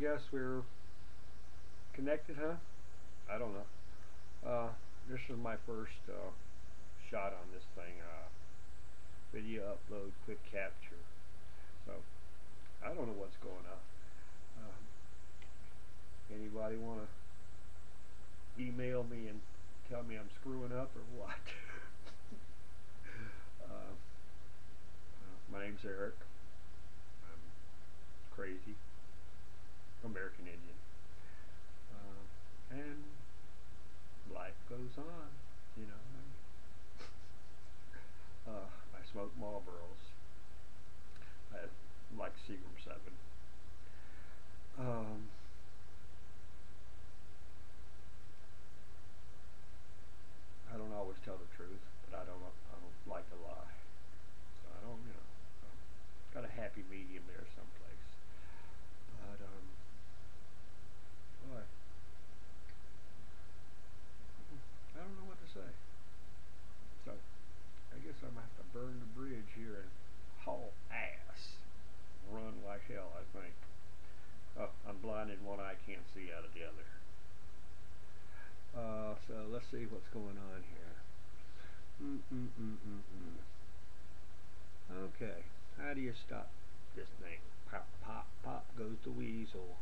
guess we're connected, huh? I don't know. This is my first shot on this thing. Video upload, quick capture. So I don't know what's going on. Anybody want to email me and tell me I'm screwing up or what? uh, my name's Eric. I'm crazy, American Indian, and life goes on. You know, I smoke Marlboros. I like Seagram 7. Um, I don't always tell the truth, but I don't like to lie. So I don't, got a happy medium there someplace. But boy, I don't know what to say. So I guess I'm gonna have to burn the bridge here and haul ass, run like hell. I think. Oh, I'm blind in one eye, can't see out of the other. So let's see what's going on here. Mm-mm-mm-mm-mm. Okay, how do you stop this thing? Pop, pop, pop goes the weasel.